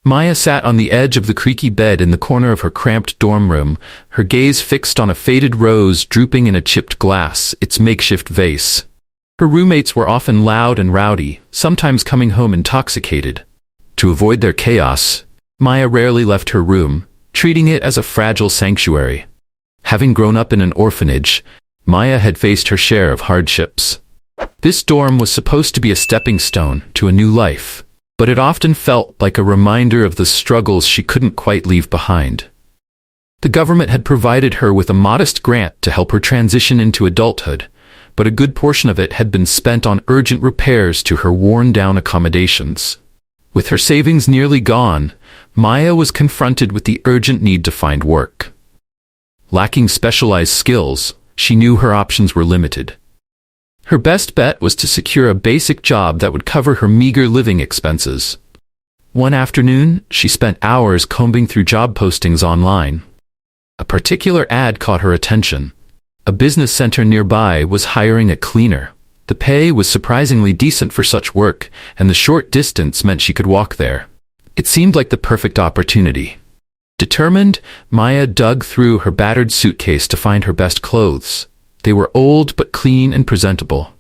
Maya sat on the edge of the creaky bed in the corner of her cramped dorm room, her gaze fixed on a faded rose drooping in a chipped glass, its makeshift vase. Her roommates were often loud and rowdy, sometimes coming home intoxicated. To avoid their chaos, Maya rarely left her room, treating it as a fragile sanctuary. Having grown up in an orphanage, Maya had faced her share of hardships. This dorm was supposed to be a stepping stone to a new life, but it often felt like a reminder of the struggles she couldn't quite leave behind. The government had provided her with a modest grant to help her transition into adulthood, but a good portion of it had been spent on urgent repairs to her worn-down accommodations. With her savings nearly gone, Maya was confronted with the urgent need to find work. Lacking specialized skills, she knew her options were limited. Her best bet was to secure a basic job that would cover her meager living expenses. One afternoon, she spent hours combing through job postings online. A particular ad caught her attention. A business center nearby was hiring a cleaner. The pay was surprisingly decent for such work, and the short distance meant she could walk there. It seemed like the perfect opportunity. Determined, Maya dug through her battered suitcase to find her best clothes. They were old but clean and presentable.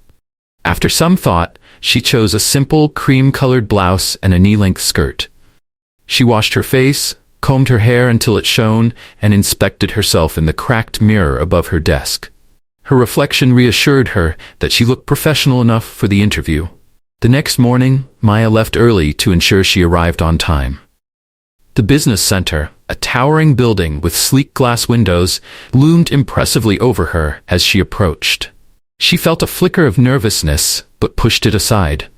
After some thought, she chose a simple cream-colored blouse and a knee-length skirt. She washed her face, combed her hair until it shone, and inspected herself in the cracked mirror above her desk. Her reflection reassured her that she looked professional enough for the interview. The next morning, Maya left early to ensure she arrived on time. The business center, a towering building with sleek glass windows, loomed impressively over her as she approached. She felt a flicker of nervousness, but pushed it aside.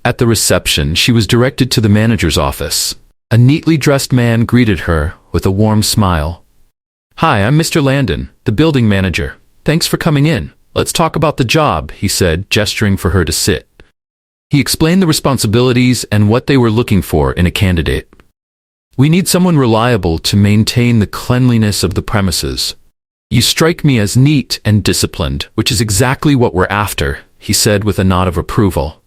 At the reception, she was directed to the manager's office. A neatly dressed man greeted her with a warm smile. "Hi, I'm Mr. Landon, the building manager. Thanks for coming in. Let's talk about the job," he said, gesturing for her to sit. He explained the responsibilities and what they were looking for in a candidate. "We need someone reliable to maintain the cleanliness of the premises. You strike me as neat and disciplined, which is exactly what we're after," he said with a nod of approval.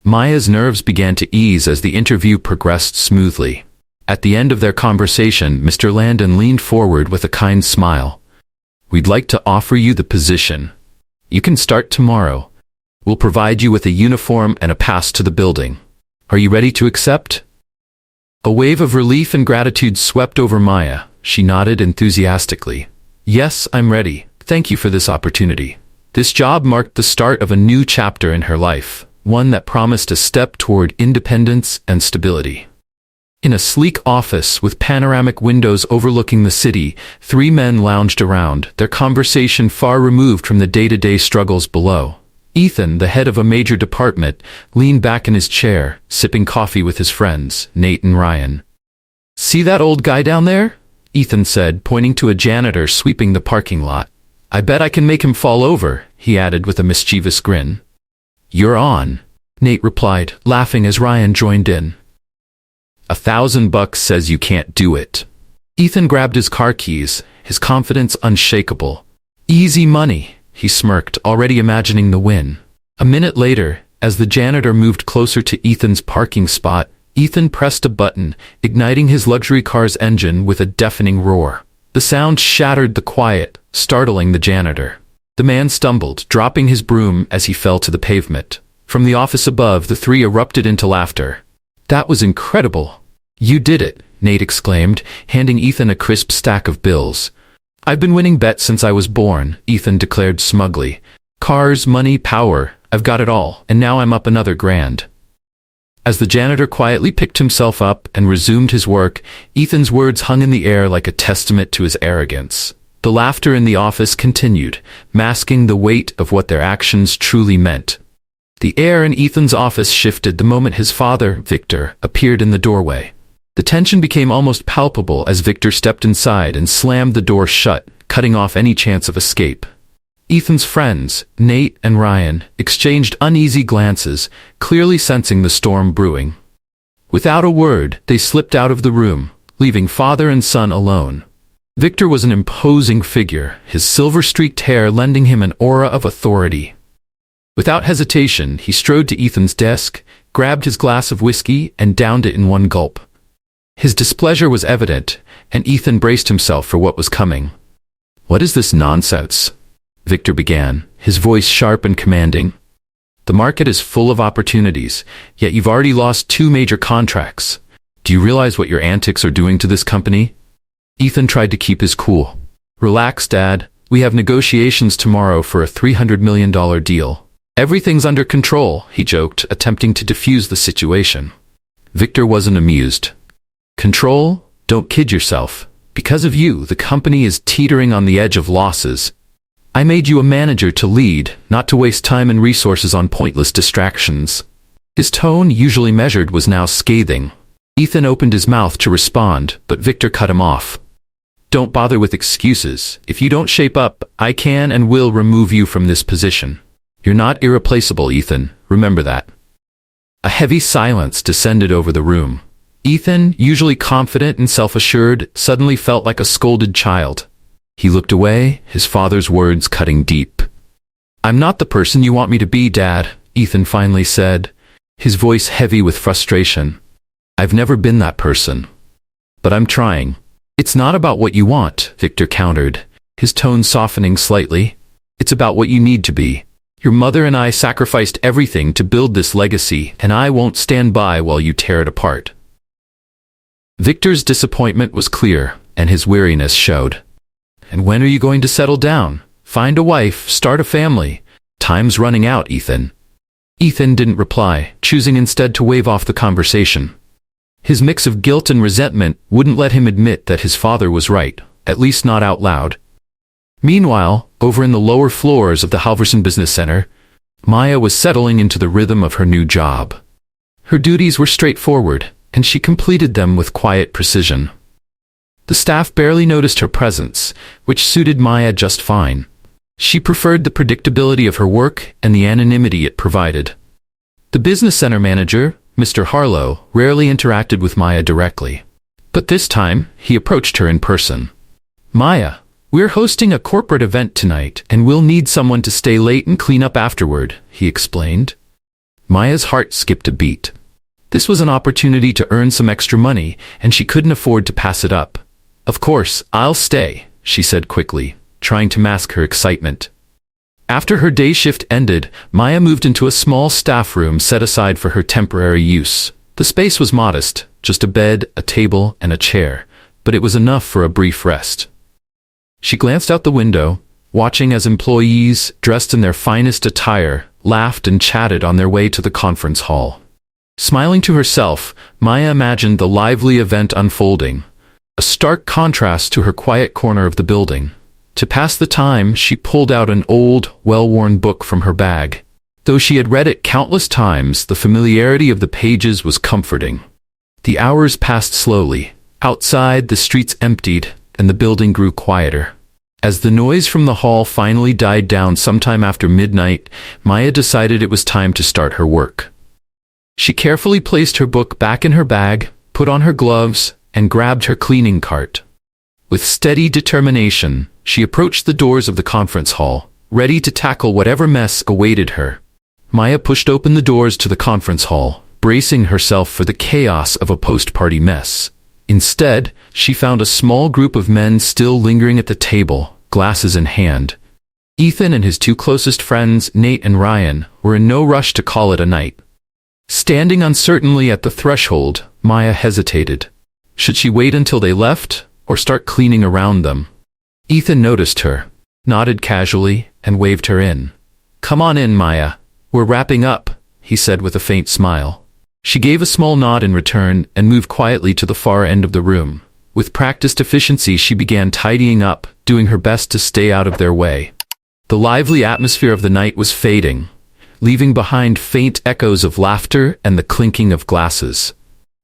Maya's nerves began to ease as the interview progressed smoothly. At the end of their conversation, Mr. Landon leaned forward with a kind smile. "We'd like to offer you the position. You can start tomorrow. We'll provide you with a uniform and a pass to the building. Are you ready to accept?" A wave of relief and gratitude swept over Maya. She nodded enthusiastically. "Yes, I'm ready. Thank you for this opportunity." This job marked the start of a new chapter in her life, one that promised a step toward independence and stability. In a sleek office with panoramic windows overlooking the city, three men lounged around, their conversation far removed from the day-to-day struggles below. Ethan, the head of a major department, leaned back in his chair, sipping coffee with his friends, Nate and Ryan. "See that old guy down there?" Ethan said, pointing to a janitor sweeping the parking lot. "I bet I can make him fall over," he added with a mischievous grin. "You're on," Nate replied, laughing as Ryan joined in. $1,000 says you can't do it." Ethan grabbed his car keys, his confidence unshakable. "Easy money," he smirked, already imagining the win. A minute later, as the janitor moved closer to Ethan's parking spot, Ethan pressed a button, igniting his luxury car's engine with a deafening roar. The sound shattered the quiet, startling the janitor. The man stumbled, dropping his broom as he fell to the pavement. From the office above, the three erupted into laughter. "That was incredible." "You did it," Nate exclaimed, handing Ethan a crisp stack of bills. "I've been winning bets since I was born," Ethan declared smugly. "Cars, money, power, I've got it all, and now I'm up another $1,000. As the janitor quietly picked himself up and resumed his work, Ethan's words hung in the air like a testament to his arrogance. The laughter in the office continued, masking the weight of what their actions truly meant. The air in Ethan's office shifted the moment his father, Victor, appeared in the doorway. The tension became almost palpable as Victor stepped inside and slammed the door shut, cutting off any chance of escape. Ethan's friends, Nate and Ryan, exchanged uneasy glances, clearly sensing the storm brewing. Without a word, they slipped out of the room, leaving father and son alone. Victor was an imposing figure, his silver-streaked hair lending him an aura of authority. Without hesitation, he strode to Ethan's desk, grabbed his glass of whiskey, and downed it in one gulp. His displeasure was evident, and Ethan braced himself for what was coming. "What is this nonsense?" Victor began, his voice sharp and commanding. "The market is full of opportunities, yet you've already lost 2 major contracts. Do you realize what your antics are doing to this company?" Ethan tried to keep his cool. "Relax, Dad. We have negotiations tomorrow for a $300 million deal. Everything's under control," he joked, attempting to defuse the situation. Victor wasn't amused. "Control? Don't kid yourself. Because of you, the company is teetering on the edge of losses. I made you a manager to lead, not to waste time and resources on pointless distractions." His tone, usually measured, was now scathing. Ethan opened his mouth to respond, but Victor cut him off. "Don't bother with excuses. If you don't shape up, I can and will remove you from this position. You're not irreplaceable, Ethan. Remember that." A heavy silence descended over the room. Ethan, usually confident and self-assured, suddenly felt like a scolded child. He looked away, his father's words cutting deep. "I'm not the person you want me to be, Dad," Ethan finally said, his voice heavy with frustration. "I've never been that person. But I'm trying." "It's not about what you want," Victor countered, his tone softening slightly. "It's about what you need to be. Your mother and I sacrificed everything to build this legacy, and I won't stand by while you tear it apart." Victor's disappointment was clear, and his weariness showed. "And when are you going to settle down? Find a wife, start a family. Time's running out, Ethan." Ethan didn't reply, choosing instead to wave off the conversation. His mix of guilt and resentment wouldn't let him admit that his father was right, at least not out loud. Meanwhile, over in the lower floors of the Halverson Business Center, Maya was settling into the rhythm of her new job. Her duties were straightforward, and she completed them with quiet precision. The staff barely noticed her presence, which suited Maya just fine. She preferred the predictability of her work and the anonymity it provided. The business center manager, Mr. Harlow, rarely interacted with Maya directly. But this time, he approached her in person. "Maya, we're hosting a corporate event tonight, and we'll need someone to stay late and clean up afterward," he explained. Maya's heart skipped a beat. This was an opportunity to earn some extra money, and she couldn't afford to pass it up. "Of course, I'll stay," she said quickly, trying to mask her excitement. After her day shift ended, Maya moved into a small staff room set aside for her temporary use. The space was modest, just a bed, a table, and a chair, but it was enough for a brief rest. She glanced out the window, watching as employees, dressed in their finest attire, laughed and chatted on their way to the conference hall. Smiling to herself, Maya imagined the lively event unfolding, a stark contrast to her quiet corner of the building. To pass the time, she pulled out an old, well-worn book from her bag. Though she had read it countless times, the familiarity of the pages was comforting. The hours passed slowly. Outside, the streets emptied, and the building grew quieter. As the noise from the hall finally died down sometime after midnight, Maya decided it was time to start her work. She carefully placed her book back in her bag, put on her gloves, and grabbed her cleaning cart. With steady determination, she approached the doors of the conference hall, ready to tackle whatever mess awaited her. Maya pushed open the doors to the conference hall, bracing herself for the chaos of a post-party mess. Instead, she found a small group of men still lingering at the table, glasses in hand. Ethan and his 2 closest friends, Nate and Ryan, were in no rush to call it a night. Standing uncertainly at the threshold, Maya hesitated. Should she wait until they left, or start cleaning around them? Ethan noticed her, nodded casually, and waved her in. "Come on in, Maya. We're wrapping up," he said with a faint smile. She gave a small nod in return and moved quietly to the far end of the room. With practiced efficiency, she began tidying up, doing her best to stay out of their way. The lively atmosphere of the night was fading, leaving behind faint echoes of laughter and the clinking of glasses.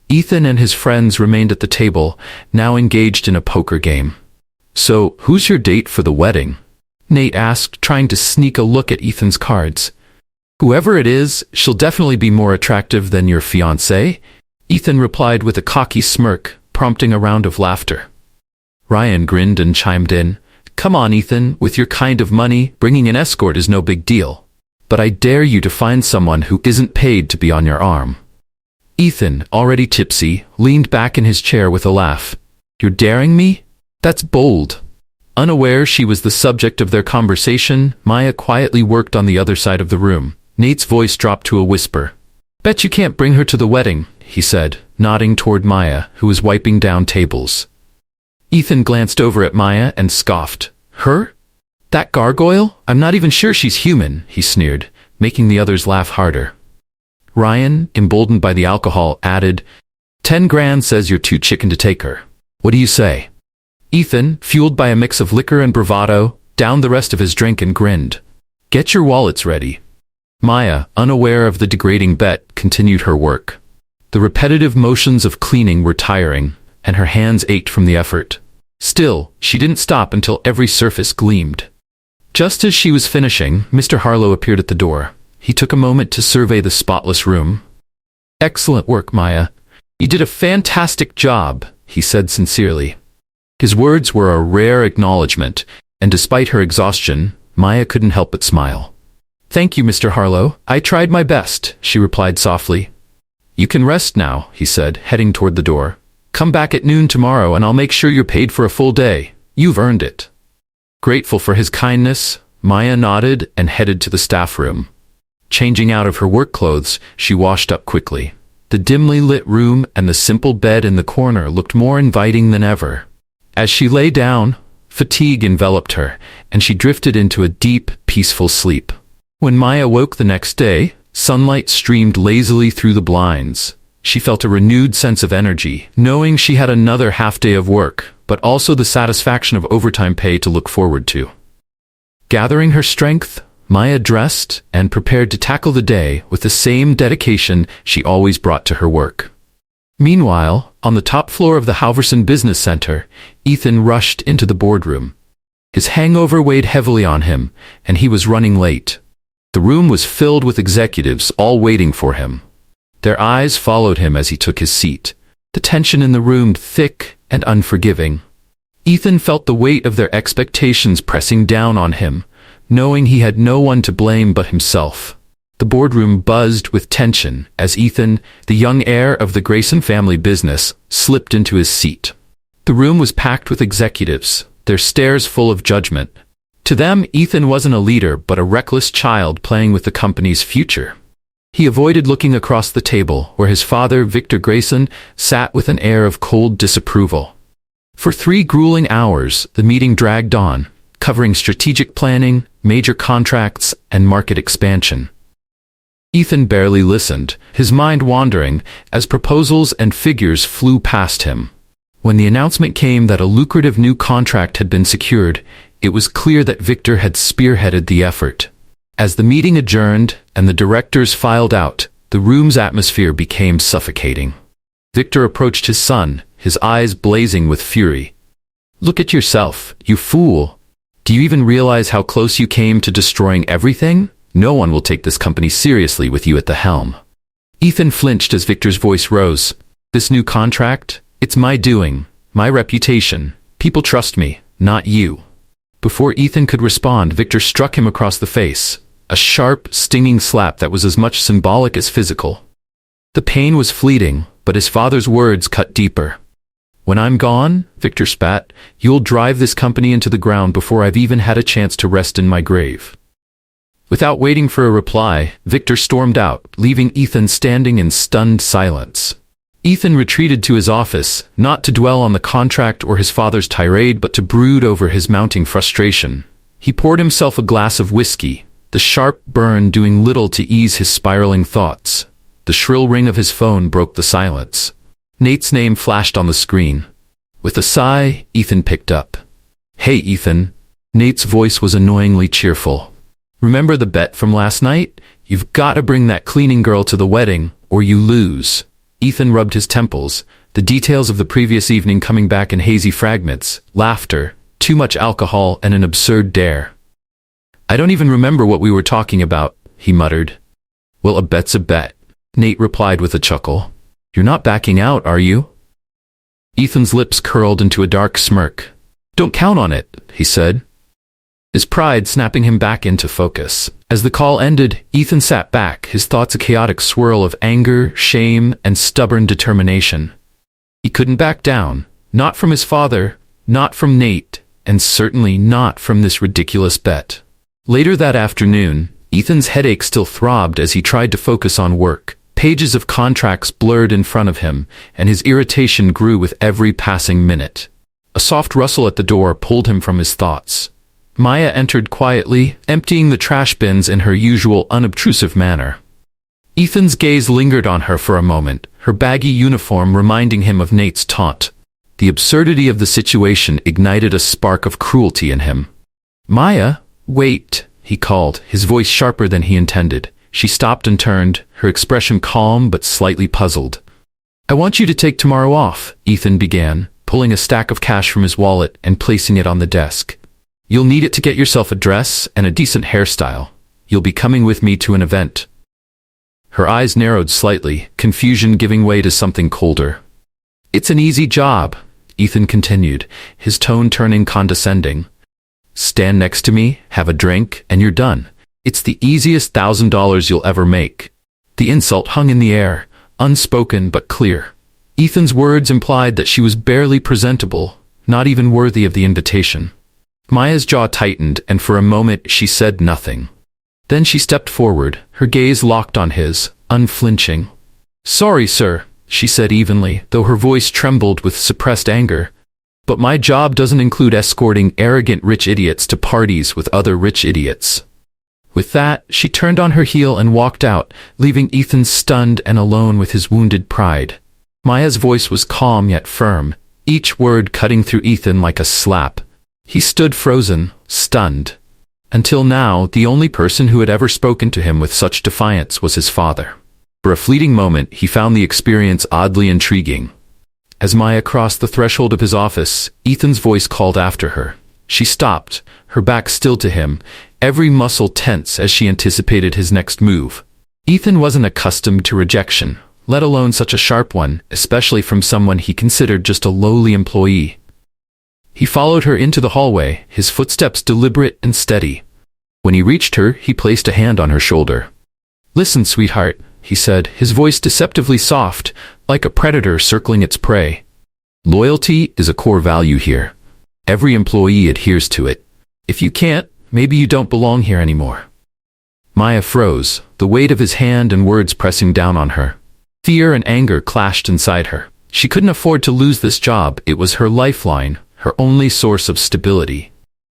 Ethan and his friends remained at the table, now engaged in a poker game. "So, who's your date for the wedding?" Nate asked, trying to sneak a look at Ethan's cards. "Whoever it is, she'll definitely be more attractive than your fiancé," Ethan replied with a cocky smirk, prompting a round of laughter. Ryan grinned and chimed in, "Come on, Ethan, with your kind of money, bringing an escort is no big deal. But I dare you to find someone who isn't paid to be on your arm." Ethan, already tipsy, leaned back in his chair with a laugh. You're daring me? That's bold. Unaware she was the subject of their conversation, Maya quietly worked on the other side of the room. Nate's voice dropped to a whisper. Bet you can't bring her to the wedding, he said, nodding toward Maya, who was wiping down tables. Ethan glanced over at Maya and scoffed. Her? That gargoyle? I'm not even sure she's human, he sneered, making the others laugh harder. Ryan, emboldened by the alcohol, added, 10 grand says you're too chicken to take her. What do you say? Ethan, fueled by a mix of liquor and bravado, downed the rest of his drink and grinned. Get your wallets ready. Maya, unaware of the degrading bet, continued her work. The repetitive motions of cleaning were tiring, and her hands ached from the effort. Still, she didn't stop until every surface gleamed. Just as she was finishing, Mr. Harlow appeared at the door. He took a moment to survey the spotless room. Excellent work, Maya. You did a fantastic job, he said sincerely. His words were a rare acknowledgement, and despite her exhaustion, Maya couldn't help but smile. Thank you, Mr. Harlow. I tried my best, she replied softly. You can rest now, he said, heading toward the door. Come back at noon tomorrow and I'll make sure you're paid for a full day. You've earned it. Grateful for his kindness, Maya nodded and headed to the staff room. Changing out of her work clothes, she washed up quickly. The dimly lit room and the simple bed in the corner looked more inviting than ever. As she lay down, fatigue enveloped her, and she drifted into a deep, peaceful sleep. When Maya woke the next day, sunlight streamed lazily through the blinds. She felt a renewed sense of energy, knowing she had another half-day of work, but also the satisfaction of overtime pay to look forward to. Gathering her strength, Maya dressed and prepared to tackle the day with the same dedication she always brought to her work. Meanwhile, on the top floor of the Halverson Business Center, Ethan rushed into the boardroom. His hangover weighed heavily on him, and he was running late. The room was filled with executives, all waiting for him. Their eyes followed him as he took his seat, the tension in the room thick and unforgiving. Ethan felt the weight of their expectations pressing down on him, knowing he had no one to blame but himself. The boardroom buzzed with tension as Ethan, the young heir of the Grayson family business, slipped into his seat. The room was packed with executives, their stares full of judgment. To them, Ethan wasn't a leader but a reckless child playing with the company's future. He avoided looking across the table where his father, Victor Grayson, sat with an air of cold disapproval. For 3 grueling hours, the meeting dragged on, covering strategic planning, major contracts, and market expansion. Ethan barely listened, his mind wandering as proposals and figures flew past him. When the announcement came that a lucrative new contract had been secured, it was clear that Victor had spearheaded the effort. As the meeting adjourned and the directors filed out, the room's atmosphere became suffocating. Victor approached his son, his eyes blazing with fury. Look at yourself, you fool. Do you even realize how close you came to destroying everything? No one will take this company seriously with you at the helm. Ethan flinched as Victor's voice rose. This new contract? It's my doing, my reputation. People trust me, not you. Before Ethan could respond, Victor struck him across the face. A sharp, stinging slap that was as much symbolic as physical. The pain was fleeting, but his father's words cut deeper. When I'm gone, Victor spat, you'll drive this company into the ground before I've even had a chance to rest in my grave. Without waiting for a reply, Victor stormed out, leaving Ethan standing in stunned silence. Ethan retreated to his office, not to dwell on the contract or his father's tirade, but to brood over his mounting frustration. He poured himself a glass of whiskey, the sharp burn doing little to ease his spiraling thoughts. The shrill ring of his phone broke the silence. Nate's name flashed on the screen. With a sigh, Ethan picked up. Hey, Ethan. Nate's voice was annoyingly cheerful. Remember the bet from last night? You've got to bring that cleaning girl to the wedding, or you lose. Ethan rubbed his temples, the details of the previous evening coming back in hazy fragments, laughter, too much alcohol, and an absurd dare. I don't even remember what we were talking about, he muttered. Well, a bet's a bet, Nate replied with a chuckle. You're not backing out, are you? Ethan's lips curled into a dark smirk. Don't count on it, he said, his pride snapping him back into focus. As the call ended, Ethan sat back, his thoughts a chaotic swirl of anger, shame, and stubborn determination. He couldn't back down, not from his father, not from Nate, and certainly not from this ridiculous bet. Later that afternoon, Ethan's headache still throbbed as he tried to focus on work. Pages of contracts blurred in front of him, and his irritation grew with every passing minute. A soft rustle at the door pulled him from his thoughts. Maya entered quietly, emptying the trash bins in her usual unobtrusive manner. Ethan's gaze lingered on her for a moment, her baggy uniform reminding him of Nate's taunt. The absurdity of the situation ignited a spark of cruelty in him. "Maya, wait," he called, his voice sharper than he intended. She stopped and turned, her expression calm but slightly puzzled. "I want you to take tomorrow off," Ethan began, pulling a stack of cash from his wallet and placing it on the desk. "You'll need it to get yourself a dress and a decent hairstyle. You'll be coming with me to an event." Her eyes narrowed slightly, confusion giving way to something colder. "It's an easy job," Ethan continued, his tone turning condescending. "Stand next to me, have a drink, and you're done. It's the easiest $1,000 you'll ever make." The insult hung in the air, unspoken but clear. Ethan's words implied that she was barely presentable, not even worthy of the invitation. Maya's jaw tightened, and for a moment she said nothing. Then she stepped forward, her gaze locked on his, unflinching. "Sorry, sir," she said evenly, though her voice trembled with suppressed anger. "But my job doesn't include escorting arrogant rich idiots to parties with other rich idiots." With that, she turned on her heel and walked out, leaving Ethan stunned and alone with his wounded pride. Maya's voice was calm yet firm, each word cutting through Ethan like a slap. He stood frozen, stunned. Until now, the only person who had ever spoken to him with such defiance was his father. For a fleeting moment, he found the experience oddly intriguing. As Maya crossed the threshold of his office, Ethan's voice called after her. She stopped, her back still to him, every muscle tense as she anticipated his next move. Ethan wasn't accustomed to rejection, let alone such a sharp one, especially from someone he considered just a lowly employee. He followed her into the hallway, his footsteps deliberate and steady. When he reached her, he placed a hand on her shoulder. "Listen, sweetheart," he said, his voice deceptively soft, like a predator circling its prey. "Loyalty is a core value here. Every employee adheres to it. If you can't, maybe you don't belong here anymore." Maya froze, the weight of his hand and words pressing down on her. Fear and anger clashed inside her. She couldn't afford to lose this job. It was her lifeline, her only source of stability.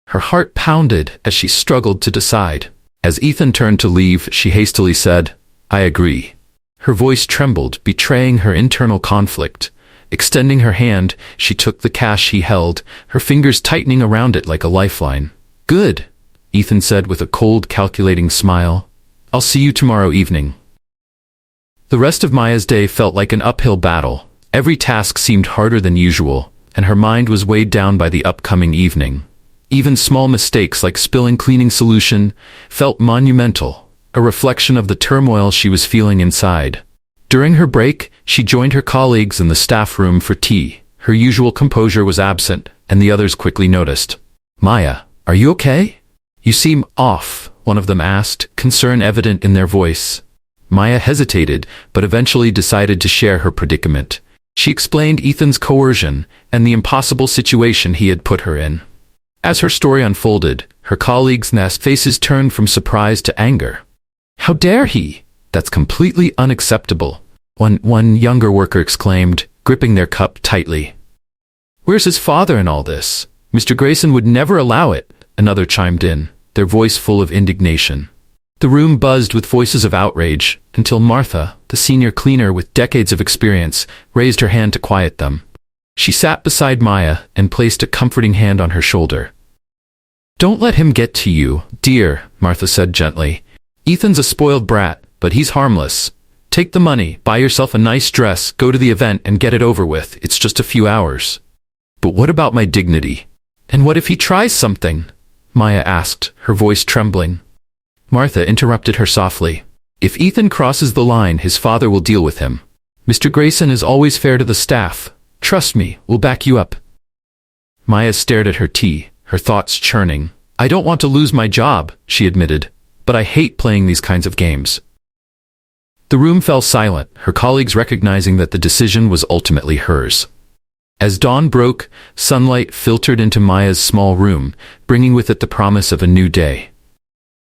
Her heart pounded as she struggled to decide. As Ethan turned to leave, she hastily said, "I agree." Her voice trembled, betraying her internal conflict. Extending her hand, she took the cash he held, her fingers tightening around it like a lifeline. "Good," Ethan said with a cold, calculating smile. "I'll see you tomorrow evening." The rest of Maya's day felt like an uphill battle. Every task seemed harder than usual, and her mind was weighed down by the upcoming evening. Even small mistakes like spilling cleaning solution felt monumental, a reflection of the turmoil she was feeling inside. During her break, she joined her colleagues in the staff room for tea. Her usual composure was absent, and the others quickly noticed. "Maya, are you okay? You seem off," one of them asked, concern evident in their voice. Maya hesitated, but eventually decided to share her predicament. She explained Ethan's coercion and the impossible situation he had put her in. As her story unfolded, her colleagues' faces turned from surprise to anger. "How dare he? That's completely unacceptable," one younger worker exclaimed, gripping their cup tightly. "Where's his father in all this? Mr. Grayson would never allow it," another chimed in, their voice full of indignation. The room buzzed with voices of outrage, until Martha, the senior cleaner with decades of experience, raised her hand to quiet them. She sat beside Maya and placed a comforting hand on her shoulder. "Don't let him get to you, dear," Martha said gently. "Ethan's a spoiled brat, but he's harmless. Take the money, buy yourself a nice dress, go to the event and get it over with. It's just a few hours." "But what about my dignity? And what if he tries something?" Maya asked, her voice trembling. Martha interrupted her softly. "If Ethan crosses the line, his father will deal with him. Mr. Grayson is always fair to the staff. Trust me, we'll back you up." Maya stared at her tea, her thoughts churning. "I don't want to lose my job," she admitted. but I hate playing these kinds of games." The room fell silent, her colleagues recognizing that the decision was ultimately hers. As dawn broke, sunlight filtered into Maya's small room, bringing with it the promise of a new day.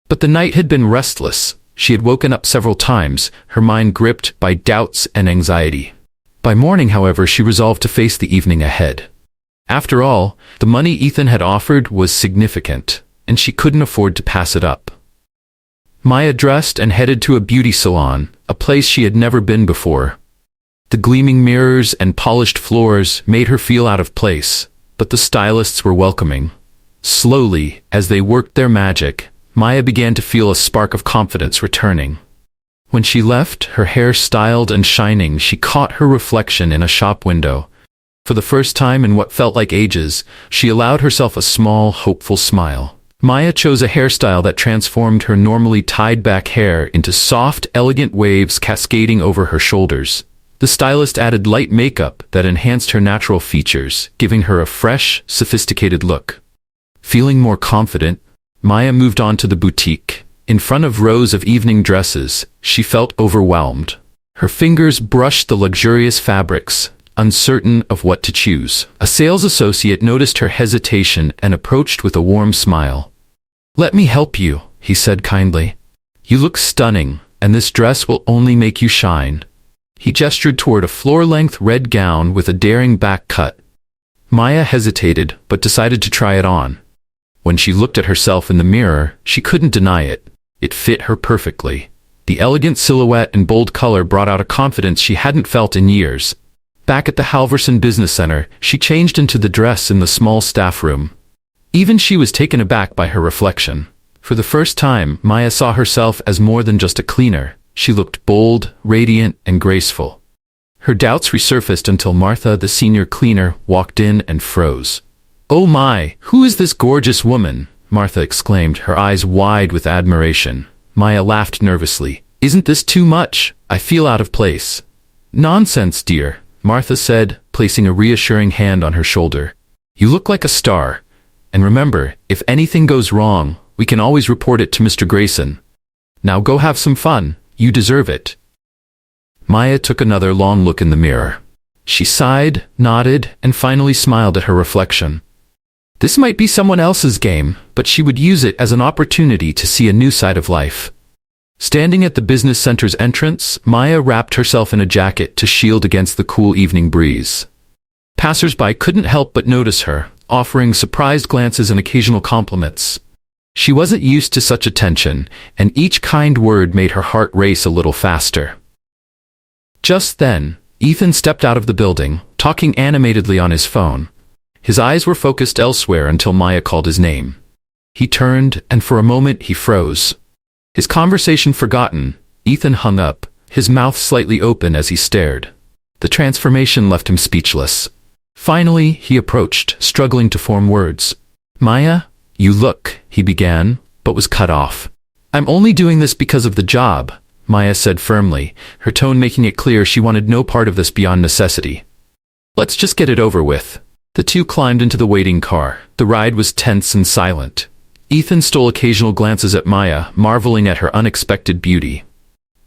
But the night had been restless. She had woken up several times, her mind gripped by doubts and anxiety. By morning, however, she resolved to face the evening ahead. After all, the money Ethan had offered was significant, and she couldn't afford to pass it up. Maya dressed and headed to a beauty salon, a place she had never been before. The gleaming mirrors and polished floors made her feel out of place, but the stylists were welcoming. Slowly, as they worked their magic, Maya began to feel a spark of confidence returning. When she left, her hair styled and shining, she caught her reflection in a shop window. For the first time in what felt like ages, she allowed herself a small, hopeful smile. Maya chose a hairstyle that transformed her normally tied-back hair into soft, elegant waves cascading over her shoulders. The stylist added light makeup that enhanced her natural features, giving her a fresh, sophisticated look. Feeling more confident, Maya moved on to the boutique. In front of rows of evening dresses, she felt overwhelmed. Her fingers brushed the luxurious fabrics, uncertain of what to choose. A sales associate noticed her hesitation and approached with a warm smile. "Let me help you," he said kindly. "You look stunning, and this dress will only make you shine." He gestured toward a floor-length red gown with a daring back cut. Maya hesitated, but decided to try it on. When she looked at herself in the mirror, she couldn't deny it. It fit her perfectly. The elegant silhouette and bold color brought out a confidence she hadn't felt in years. Back at the Halverson Business Center, she changed into the dress in the small staff room. Even she was taken aback by her reflection. For the first time, Maya saw herself as more than just a cleaner. She looked bold, radiant, and graceful. Her doubts resurfaced until Martha, the senior cleaner, walked in and froze. "Oh my, who is this gorgeous woman?" Martha exclaimed, her eyes wide with admiration. Maya laughed nervously. "Isn't this too much? I feel out of place." "Nonsense, dear," Martha said, placing a reassuring hand on her shoulder. "You look like a star. And remember, if anything goes wrong, we can always report it to Mr. Grayson. Now go have some fun. You deserve it." Maya took another long look in the mirror. She sighed, nodded, and finally smiled at her reflection. This might be someone else's game, but she would use it as an opportunity to see a new side of life. Standing at the business center's entrance, Maya wrapped herself in a jacket to shield against the cool evening breeze. Passers-by couldn't help but notice her, offering surprised glances and occasional compliments. She wasn't used to such attention, and each kind word made her heart race a little faster. Just then, Ethan stepped out of the building, talking animatedly on his phone. His eyes were focused elsewhere until Maya called his name. He turned, and for a moment he froze. His conversation forgotten, Ethan hung up, his mouth slightly open as he stared. The transformation left him speechless. Finally, he approached, struggling to form words. "Maya, you look," he began, but was cut off. "I'm only doing this because of the job," Maya said firmly, her tone making it clear she wanted no part of this beyond necessity. "Let's just get it over with." The two climbed into the waiting car. The ride was tense and silent. Ethan stole occasional glances at Maya, marveling at her unexpected beauty.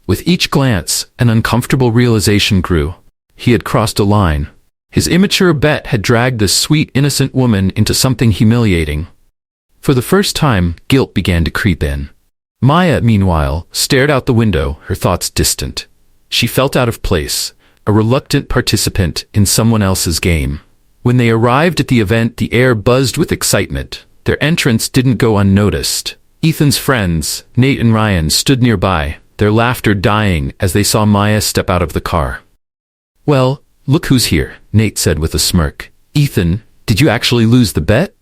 With each glance, an uncomfortable realization grew. He had crossed a line. His immature bet had dragged this sweet, innocent woman into something humiliating. For the first time, guilt began to creep in. Maya, meanwhile, stared out the window, her thoughts distant. She felt out of place, a reluctant participant in someone else's game. When they arrived at the event, the air buzzed with excitement. Their entrance didn't go unnoticed. Ethan's friends, Nate and Ryan, stood nearby, their laughter dying as they saw Maya step out of the car. "Well, look who's here," Nate said with a smirk. "Ethan, did you actually lose the bet?"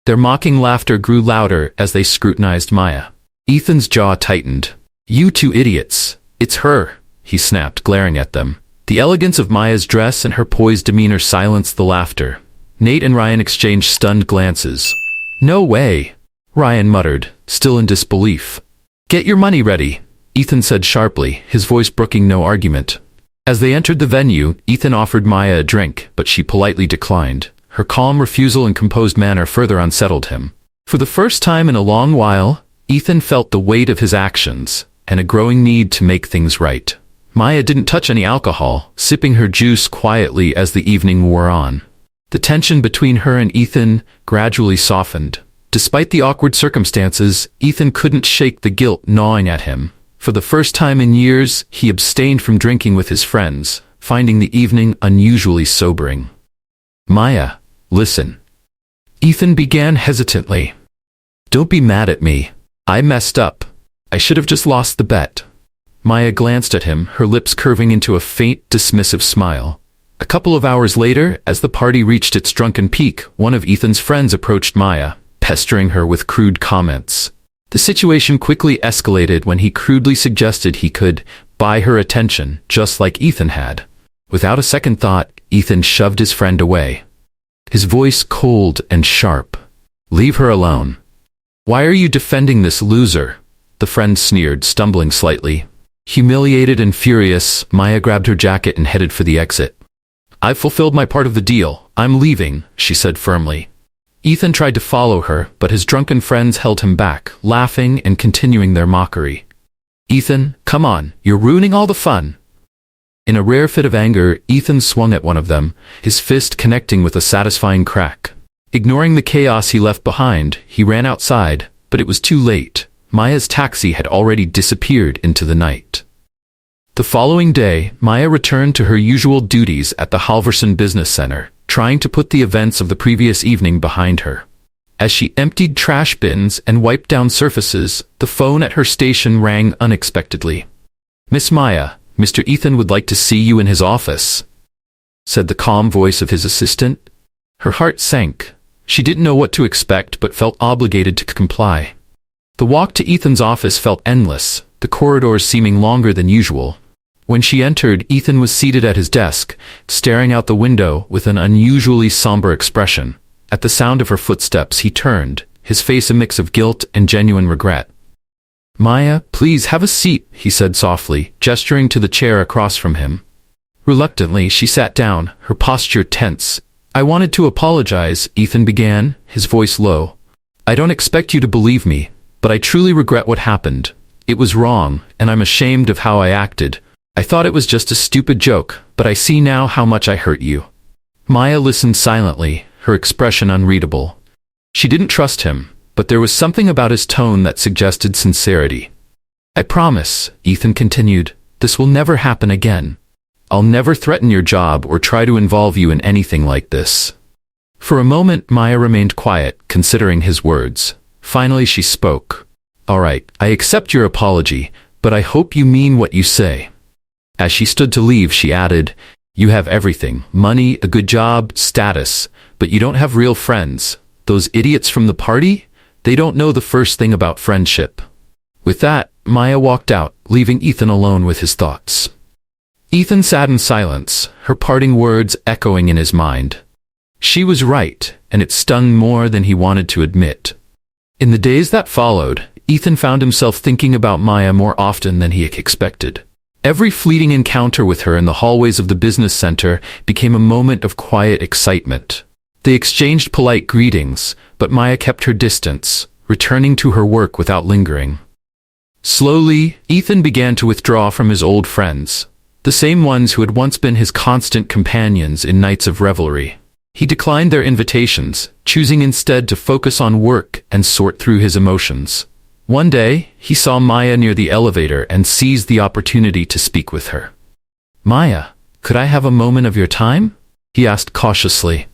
Their mocking laughter grew louder as they scrutinized Maya. Ethan's jaw tightened. "You two idiots. It's her," he snapped, glaring at them. The elegance of Maya's dress and her poised demeanor silenced the laughter. Nate and Ryan exchanged stunned glances. "No way," Ryan muttered, still in disbelief. "Get your money ready," Ethan said sharply, his voice brooking no argument. As they entered the venue, Ethan offered Maya a drink, but she politely declined. Her calm refusal and composed manner further unsettled him. For the first time in a long while, Ethan felt the weight of his actions, and a growing need to make things right. Maya didn't touch any alcohol, sipping her juice quietly as the evening wore on. The tension between her and Ethan gradually softened. Despite the awkward circumstances, Ethan couldn't shake the guilt gnawing at him. For the first time in years, he abstained from drinking with his friends, finding the evening unusually sobering. "Maya, listen." Ethan began hesitantly. "Don't be mad at me. I messed up. I should have just lost the bet." Maya glanced at him, her lips curving into a faint, dismissive smile. A couple of hours later, as the party reached its drunken peak, one of Ethan's friends approached Maya, pestering her with crude comments. The situation quickly escalated when he crudely suggested he could buy her attention, just like Ethan had. Without a second thought, Ethan shoved his friend away. His voice cold and sharp. "Leave her alone." "Why are you defending this loser?" the friend sneered, stumbling slightly. Humiliated and furious, Maya grabbed her jacket and headed for the exit. "I've fulfilled my part of the deal. I'm leaving," she said firmly. Ethan tried to follow her, but his drunken friends held him back, laughing and continuing their mockery. "Ethan, come on, you're ruining all the fun." In a rare fit of anger, Ethan swung at one of them, his fist connecting with a satisfying crack. Ignoring the chaos he left behind, he ran outside, but it was too late. Maya's taxi had already disappeared into the night. The following day, Maya returned to her usual duties at the Halverson Business Center, trying to put the events of the previous evening behind her. As she emptied trash bins and wiped down surfaces, the phone at her station rang unexpectedly. "Miss Maya, Mr. Ethan would like to see you in his office," said the calm voice of his assistant. Her heart sank. She didn't know what to expect but felt obligated to comply. The walk to Ethan's office felt endless, the corridors seeming longer than usual. When she entered, Ethan was seated at his desk, staring out the window with an unusually somber expression. At the sound of her footsteps, he turned, his face a mix of guilt and genuine regret. "Maya, please have a seat," he said softly, gesturing to the chair across from him. Reluctantly, she sat down, her posture tense. "I wanted to apologize," Ethan began, his voice low. "I don't expect you to believe me, but I truly regret what happened. It was wrong, and I'm ashamed of how I acted. I thought it was just a stupid joke, but I see now how much I hurt you." Maya listened silently, her expression unreadable. She didn't trust him, but there was something about his tone that suggested sincerity. "I promise," Ethan continued, "this will never happen again. I'll never threaten your job or try to involve you in anything like this." For a moment, Maya remained quiet, considering his words. Finally, she spoke. "All right, I accept your apology, but I hope you mean what you say." As she stood to leave, she added, "You have everything, money, a good job, status, but you don't have real friends. Those idiots from the party? They don't know the first thing about friendship." With that, Maya walked out, leaving Ethan alone with his thoughts. Ethan sat in silence, her parting words echoing in his mind. She was right, and it stung more than he wanted to admit. In the days that followed, Ethan found himself thinking about Maya more often than he expected. Every fleeting encounter with her in the hallways of the business center became a moment of quiet excitement. They exchanged polite greetings, but Maya kept her distance, returning to her work without lingering. Slowly, Ethan began to withdraw from his old friends, the same ones who had once been his constant companions in nights of revelry. He declined their invitations, choosing instead to focus on work and sort through his emotions. One day, he saw Maya near the elevator and seized the opportunity to speak with her. "Maya, could I have a moment of your time?" he asked cautiously.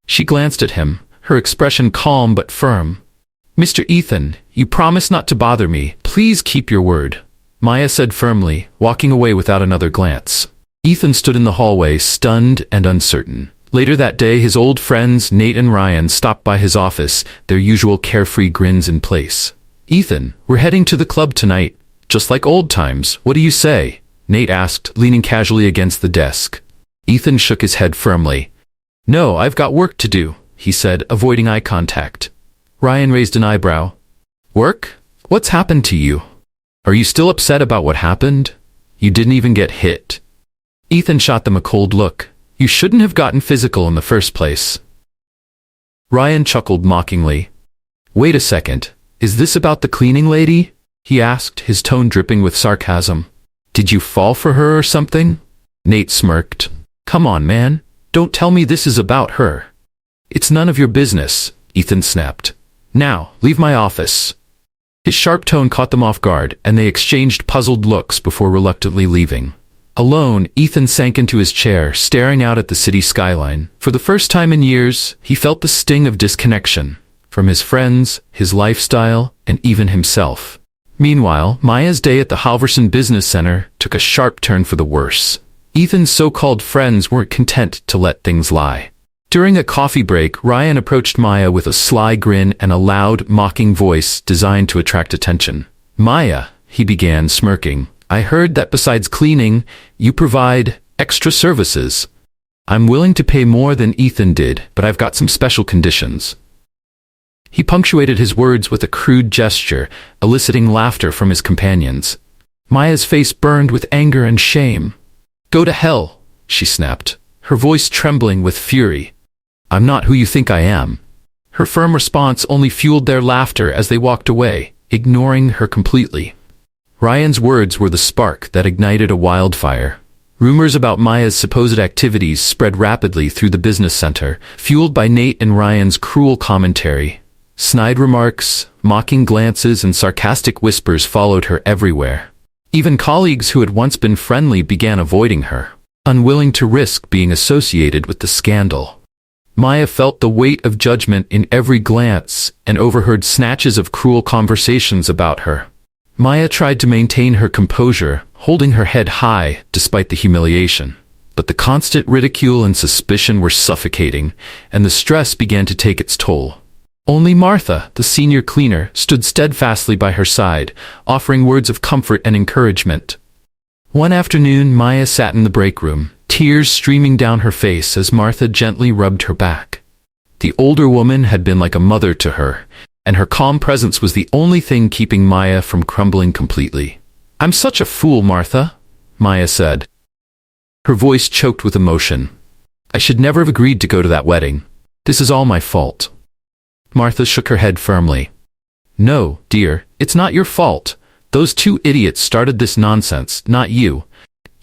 She glanced at him, her expression calm but firm. "Mr. Ethan, you promised not to bother me. Please keep your word," Maya said firmly, walking away without another glance. Ethan stood in the hallway, stunned and uncertain. Later that day, his old friends Nate and Ryan stopped by his office, their usual carefree grins in place. "Ethan, we're heading to the club tonight, just like old times. What do you say?" Nate asked, leaning casually against the desk. Ethan shook his head firmly. "No, I've got work to do," he said, avoiding eye contact. Ryan raised an eyebrow. "Work? What's happened to you? Are you still upset about what happened? You didn't even get hit." Ethan shot them a cold look. "You shouldn't have gotten physical in the first place." Ryan chuckled mockingly. "Wait a second. Is this about the cleaning lady? He asked, his tone dripping with sarcasm. Did you fall for her or something? Nate smirked. Come on, man. Don't tell me this is about her. It's none of your business, Ethan snapped. Now, leave my office. His sharp tone caught them off guard, and they exchanged puzzled looks before reluctantly leaving. Alone, Ethan sank into his chair, staring out at the city skyline. For the first time in years, he felt the sting of disconnection from his friends, his lifestyle, and even himself. Meanwhile, Maya's day at the Halverson Business Center took a sharp turn for the worse. Ethan's so-called friends weren't content to let things lie. During a coffee break, Ryan approached Maya with a sly grin and a loud, mocking voice designed to attract attention. Maya, he began, smirking, I heard that besides cleaning, you provide extra services. I'm willing to pay more than Ethan did, but I've got some special conditions. He punctuated his words with a crude gesture, eliciting laughter from his companions. Maya's face burned with anger and shame. Go to hell, she snapped, her voice trembling with fury. I'm not who you think I am. Her firm response only fueled their laughter as they walked away, ignoring her completely. Ryan's words were the spark that ignited a wildfire. Rumors about Maya's supposed activities spread rapidly through the business center, fueled by Nate and Ryan's cruel commentary. Snide remarks, mocking glances, and sarcastic whispers followed her everywhere. Even colleagues who had once been friendly began avoiding her, unwilling to risk being associated with the scandal. Maya felt the weight of judgment in every glance and overheard snatches of cruel conversations about her. Maya tried to maintain her composure, holding her head high despite the humiliation. But the constant ridicule and suspicion were suffocating, and the stress began to take its toll. Only Martha, the senior cleaner, stood steadfastly by her side, offering words of comfort and encouragement. One afternoon, Maya sat in the break room, tears streaming down her face as Martha gently rubbed her back. The older woman had been like a mother to her, and her calm presence was the only thing keeping Maya from crumbling completely. I'm such a fool, Martha, Maya said. Her voice choked with emotion. I should never have agreed to go to that wedding. This is all my fault. Martha shook her head firmly. No, dear, it's not your fault. Those two idiots started this nonsense, not you.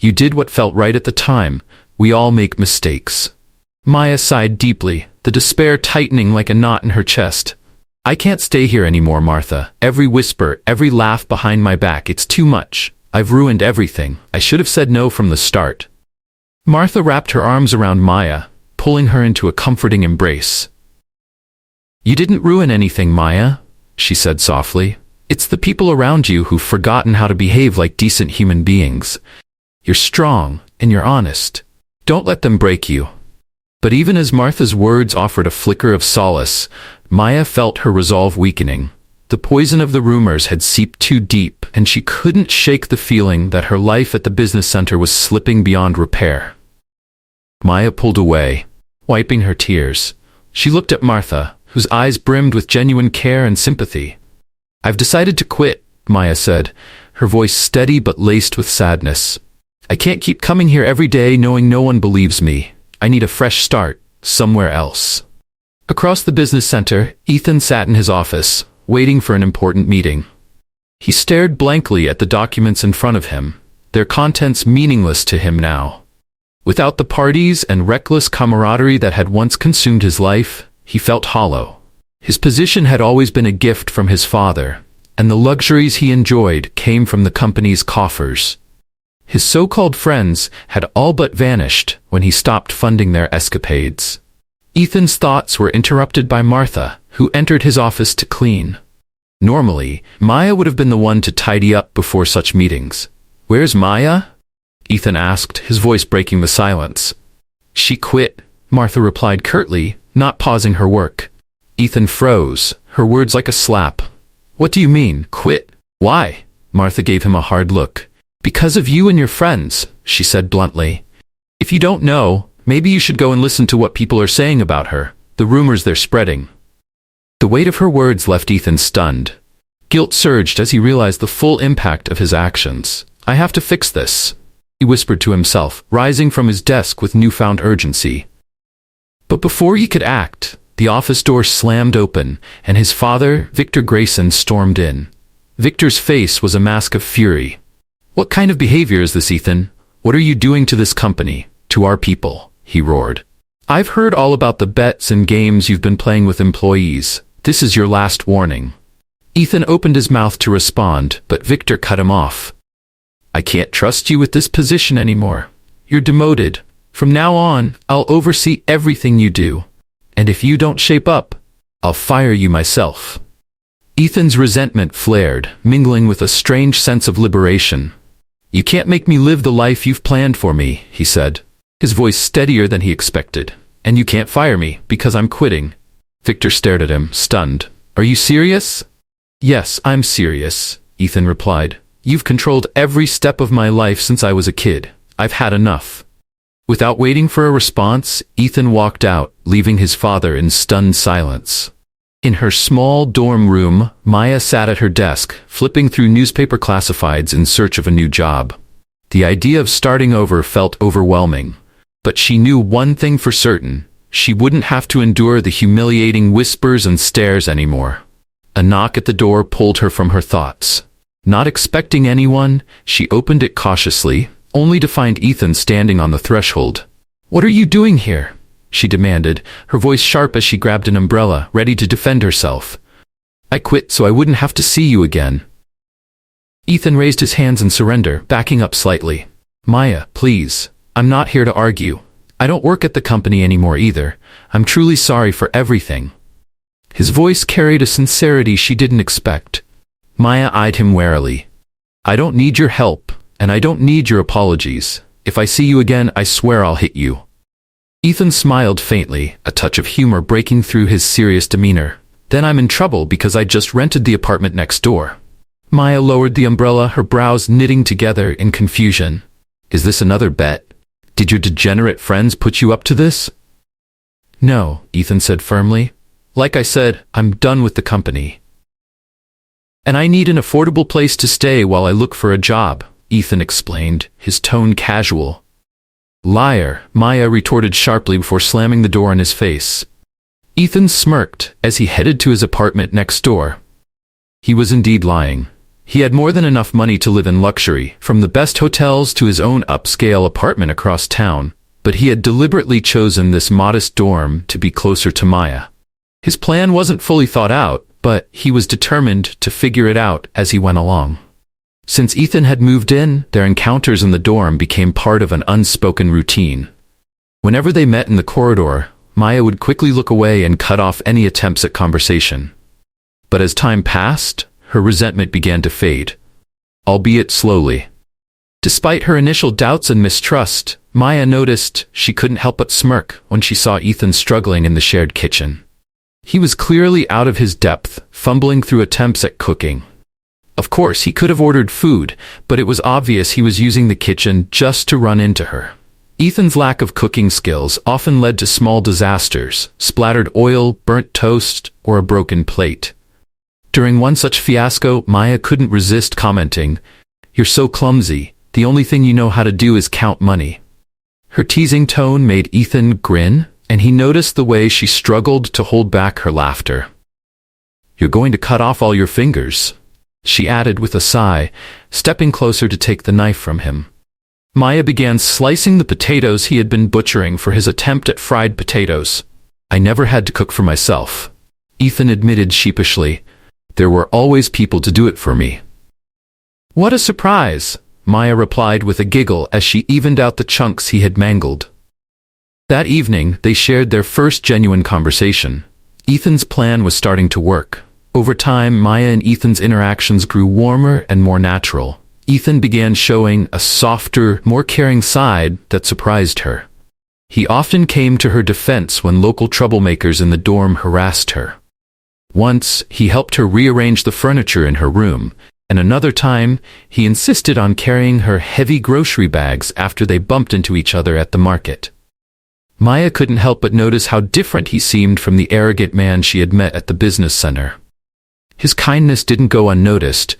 You did what felt right at the time. We all make mistakes. Maya sighed deeply, the despair tightening like a knot in her chest. I can't stay here anymore, Martha. Every whisper, every laugh behind my back, it's too much. I've ruined everything. I should have said no from the start. Martha wrapped her arms around Maya, pulling her into a comforting embrace. You didn't ruin anything, Maya, she said softly. It's the people around you who've forgotten how to behave like decent human beings. You're strong, and you're honest. Don't let them break you. But even as Martha's words offered a flicker of solace, Maya felt her resolve weakening. The poison of the rumors had seeped too deep, and she couldn't shake the feeling that her life at the business center was slipping beyond repair. Maya pulled away, wiping her tears. She looked at Martha, whose eyes brimmed with genuine care and sympathy. I've decided to quit, Maya said, her voice steady but laced with sadness. I can't keep coming here every day knowing no one believes me. I need a fresh start, somewhere else. Across the business center, Ethan sat in his office, waiting for an important meeting. He stared blankly at the documents in front of him, their contents meaningless to him now. Without the parties and reckless camaraderie that had once consumed his life, he felt hollow. His position had always been a gift from his father, and the luxuries he enjoyed came from the company's coffers. His so-called friends had all but vanished when he stopped funding their escapades. Ethan's thoughts were interrupted by Martha, who entered his office to clean. Normally, Maya would have been the one to tidy up before such meetings. Where's Maya? Ethan asked, his voice breaking the silence. She quit, Martha replied curtly, not pausing her work. Ethan froze, her words like a slap. What do you mean, quit? Why? Martha gave him a hard look. Because of you and your friends, she said bluntly. If you don't know, maybe you should go and listen to what people are saying about her, the rumors they're spreading. The weight of her words left Ethan stunned. Guilt surged as he realized the full impact of his actions. I have to fix this, he whispered to himself, rising from his desk with newfound urgency. But before he could act, The office door slammed open, and his father, Victor Grayson, stormed in. Victor's face was a mask of fury. "What kind of behavior is this, Ethan? What are you doing to this company, to our people?" he roared. "I've heard all about the bets and games you've been playing with employees. This is your last warning." Ethan opened his mouth to respond, but Victor cut him off. "I can't trust you with this position anymore. You're demoted. From now on, I'll oversee everything you do. And if you don't shape up, I'll fire you myself." Ethan's resentment flared, mingling with a strange sense of liberation. "You can't make me live the life you've planned for me," he said, his voice steadier than he expected. "And you can't fire me, because I'm quitting." Victor stared at him, stunned. "Are you serious?" "Yes, I'm serious," Ethan replied. "You've controlled every step of my life since I was a kid. I've had enough." Without waiting for a response, Ethan walked out, leaving his father in stunned silence. In her small dorm room, Maya sat at her desk, flipping through newspaper classifieds in search of a new job. The idea of starting over felt overwhelming, but she knew one thing for certain: she wouldn't have to endure the humiliating whispers and stares anymore. A knock at the door pulled her from her thoughts. Not expecting anyone, she opened it cautiously, only to find Ethan standing on the threshold. "What are you doing here?" she demanded, her voice sharp as she grabbed an umbrella, ready to defend herself. "I quit so I wouldn't have to see you again." Ethan raised his hands in surrender, backing up slightly. "Maya, please. I'm not here to argue. I don't work at the company anymore either. I'm truly sorry for everything." His voice carried a sincerity she didn't expect. Maya eyed him warily. "I don't need your help, and I don't need your apologies. If I see you again, I swear I'll hit you." Ethan smiled faintly, a touch of humor breaking through his serious demeanor. "Then I'm in trouble because I just rented the apartment next door." Maya lowered the umbrella, her brows knitting together in confusion. "Is this another bet? Did your degenerate friends put you up to this?" "No," Ethan said firmly. "Like I said, I'm done with the company. And I need an affordable place to stay while I look for a job," Ethan explained, his tone casual. "Liar," Maya retorted sharply before slamming the door in his face. Ethan smirked as he headed to his apartment next door. He was indeed lying. He had more than enough money to live in luxury, from the best hotels to his own upscale apartment across town, but he had deliberately chosen this modest dorm to be closer to Maya. His plan wasn't fully thought out, but he was determined to figure it out as he went along. Since Ethan had moved in, their encounters in the dorm became part of an unspoken routine. Whenever they met in the corridor, Maya would quickly look away and cut off any attempts at conversation. But as time passed, her resentment began to fade, albeit slowly. Despite her initial doubts and mistrust, Maya noticed she couldn't help but smirk when she saw Ethan struggling in the shared kitchen. He was clearly out of his depth, fumbling through attempts at cooking. Of course, he could have ordered food, but it was obvious he was using the kitchen just to run into her. Ethan's lack of cooking skills often led to small disasters: splattered oil, burnt toast, or a broken plate. During one such fiasco, Maya couldn't resist commenting, "You're so clumsy. The only thing you know how to do is count money." Her teasing tone made Ethan grin, and he noticed the way she struggled to hold back her laughter. "You're going to cut off all your fingers," she added with a sigh, stepping closer to take the knife from him. Maya began slicing the potatoes he had been butchering for his attempt at fried potatoes. "I never had to cook for myself," Ethan admitted sheepishly. "There were always people to do it for me." "What a surprise," Maya replied with a giggle as she evened out the chunks he had mangled. That evening, they shared their first genuine conversation. Ethan's plan was starting to work. Over time, Maya and Ethan's interactions grew warmer and more natural. Ethan began showing a softer, more caring side that surprised her. He often came to her defense when local troublemakers in the dorm harassed her. Once, he helped her rearrange the furniture in her room, and another time, he insisted on carrying her heavy grocery bags after they bumped into each other at the market. Maya couldn't help but notice how different he seemed from the arrogant man she had met at the business center. His kindness didn't go unnoticed,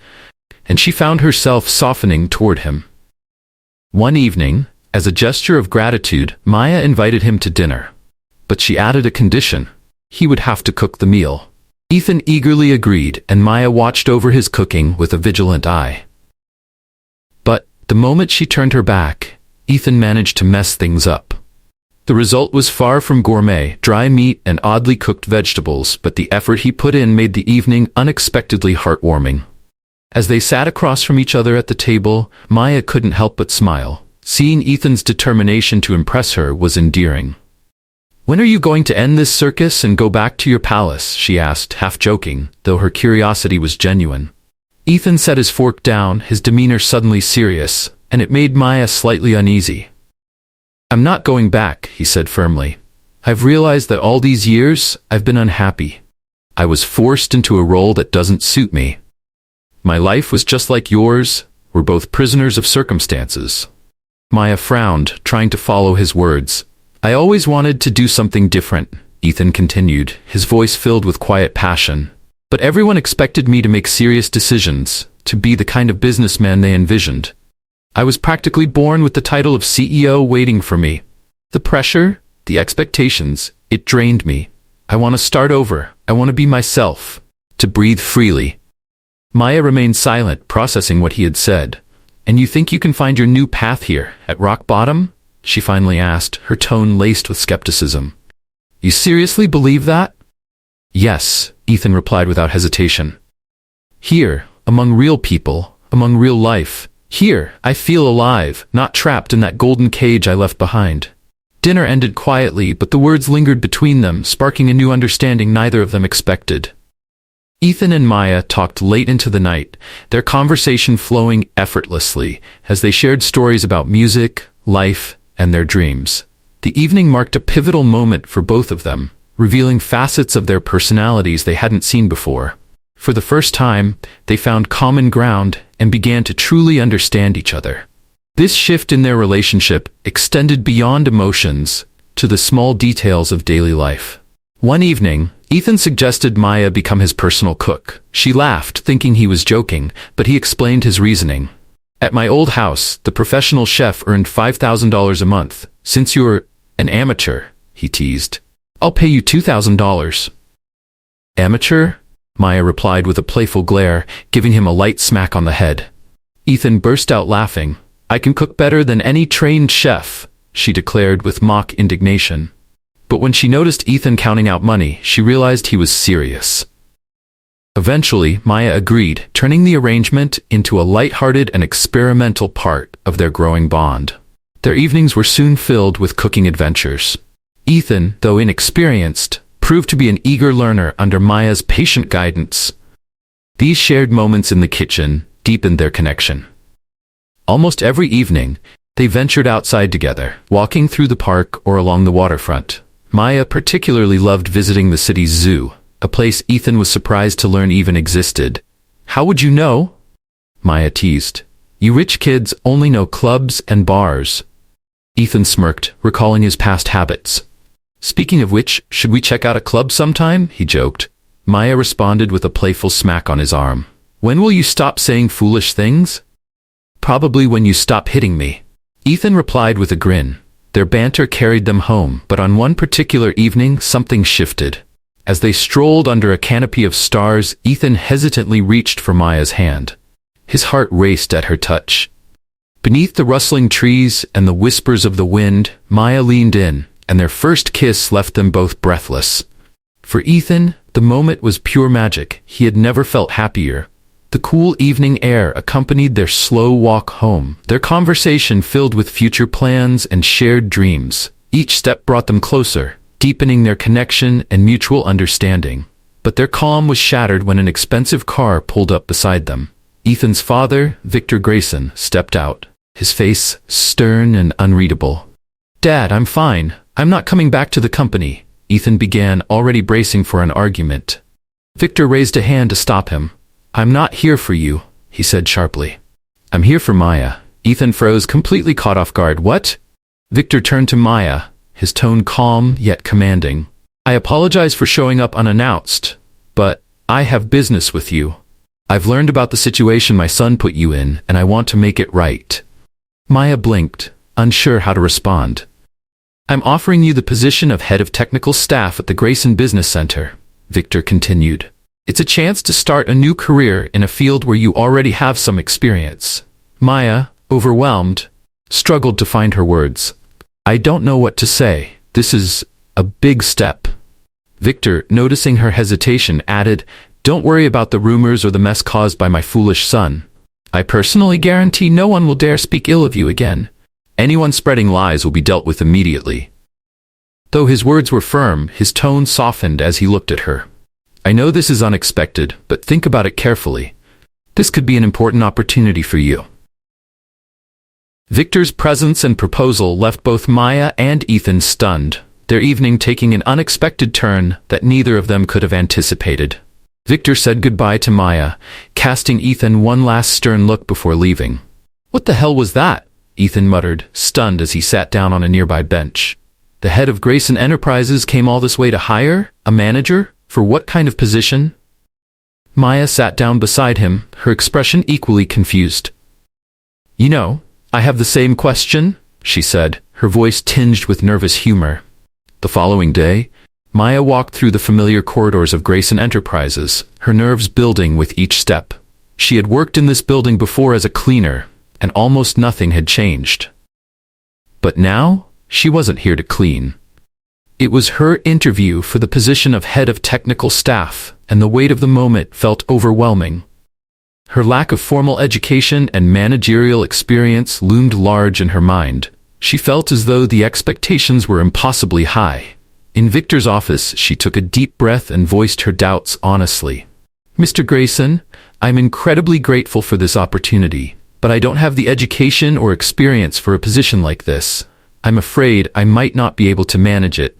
and she found herself softening toward him. One evening, as a gesture of gratitude, Maya invited him to dinner. But she added a condition. He would have to cook the meal. Ethan eagerly agreed, and Maya watched over his cooking with a vigilant eye. But the moment she turned her back, Ethan managed to mess things up. The result was far from gourmet, dry meat and oddly cooked vegetables, but the effort he put in made the evening unexpectedly heartwarming. As they sat across from each other at the table, Maya couldn't help but smile. Seeing Ethan's determination to impress her was endearing. "When are you going to end this circus and go back to your palace?" she asked, half joking, though her curiosity was genuine. Ethan set his fork down, his demeanor suddenly serious, and it made Maya slightly uneasy. "I'm not going back," he said firmly. "I've realized that all these years, I've been unhappy. I was forced into a role that doesn't suit me. My life was just like yours. We're both prisoners of circumstances." Maya frowned, trying to follow his words. "I always wanted to do something different," Ethan continued, his voice filled with quiet passion. "But everyone expected me to make serious decisions, to be the kind of businessman they envisioned. I was practically born with the title of CEO waiting for me. The pressure, the expectations, it drained me. I want to start over. I want to be myself, to breathe freely." Maya remained silent, processing what he had said. "And you think you can find your new path here, at rock bottom?" she finally asked, her tone laced with skepticism. "You seriously believe that?" "Yes," Ethan replied without hesitation. "Here, among real people, among real life. Here, I feel alive, not trapped in that golden cage I left behind." Dinner ended quietly, but the words lingered between them, sparking a new understanding neither of them expected. Ethan and Maya talked late into the night, their conversation flowing effortlessly as they shared stories about music, life, and their dreams. The evening marked a pivotal moment for both of them, revealing facets of their personalities they hadn't seen before. For the first time, they found common ground and began to truly understand each other. This shift in their relationship extended beyond emotions to the small details of daily life. One evening, Ethan suggested Maya become his personal cook. She laughed, thinking he was joking, but he explained his reasoning. "At my old house, the professional chef earned $5,000 a month. Since you're an amateur," he teased, "I'll pay you $2,000. "Amateur?" Maya replied with a playful glare, giving him a light smack on the head. Ethan burst out laughing. "I can cook better than any trained chef," she declared with mock indignation. But when she noticed Ethan counting out money, she realized he was serious. Eventually, Maya agreed, turning the arrangement into a light-hearted and experimental part of their growing bond. Their evenings were soon filled with cooking adventures. Ethan, though inexperienced, proved to be an eager learner under Maya's patient guidance. These shared moments in the kitchen deepened their connection. Almost every evening, they ventured outside together, walking through the park or along the waterfront. Maya particularly loved visiting the city's zoo, a place Ethan was surprised to learn even existed. "How would you know?" Maya teased. "You rich kids only know clubs and bars." Ethan smirked, recalling his past habits. "Speaking of which, should we check out a club sometime?" he joked. Maya responded with a playful smack on his arm. "When will you stop saying foolish things?" "Probably when you stop hitting me," Ethan replied with a grin. Their banter carried them home, but on one particular evening something shifted. As they strolled under a canopy of stars, Ethan hesitantly reached for Maya's hand. His heart raced at her touch. Beneath the rustling trees and the whispers of the wind, Maya leaned in, and their first kiss left them both breathless. For Ethan, the moment was pure magic. He had never felt happier. The cool evening air accompanied their slow walk home, their conversation filled with future plans and shared dreams. Each step brought them closer, deepening their connection and mutual understanding. But their calm was shattered when an expensive car pulled up beside them. Ethan's father, Victor Grayson, stepped out, his face stern and unreadable. "Dad, I'm fine. I'm not coming back to the company," Ethan began, already bracing for an argument. Victor raised a hand to stop him. "I'm not here for you," he said sharply. "I'm here for Maya." Ethan froze, completely caught off guard. "What?" Victor turned to Maya, his tone calm yet commanding. "I apologize for showing up unannounced, but I have business with you. I've learned about the situation my son put you in, and I want to make it right." Maya blinked, unsure how to respond. I'm offering you the position of head of technical staff at the Grayson Business Center, Victor continued. It's a chance to start a new career in a field where you already have some experience. Maya, overwhelmed, struggled to find her words. I don't know what to say. This is a big step. Victor, noticing her hesitation, added, Don't worry about the rumors or the mess caused by my foolish son. I personally guarantee no one will dare speak ill of you again. Anyone spreading lies will be dealt with immediately. Though his words were firm, his tone softened as he looked at her. I know this is unexpected, but think about it carefully. This could be an important opportunity for you. Victor's presence and proposal left both Maya and Ethan stunned, their evening taking an unexpected turn that neither of them could have anticipated. Victor said goodbye to Maya, casting Ethan one last stern look before leaving. What the hell was that? Ethan muttered, stunned as he sat down on a nearby bench. The head of Grayson Enterprises came all this way to hire a manager? For what kind of position? Maya sat down beside him, her expression equally confused. You know, I have the same question, she said, her voice tinged with nervous humor. The following day, Maya walked through the familiar corridors of Grayson Enterprises, her nerves building with each step. She had worked in this building before as a cleaner, and almost nothing had changed. But now, she wasn't here to clean. It was her interview for the position of head of technical staff, and the weight of the moment felt overwhelming. Her lack of formal education and managerial experience loomed large in her mind. She felt as though the expectations were impossibly high. In Victor's office, she took a deep breath and voiced her doubts honestly. Mr. Grayson, I'm incredibly grateful for this opportunity, but I don't have the education or experience for a position like this. I'm afraid I might not be able to manage it.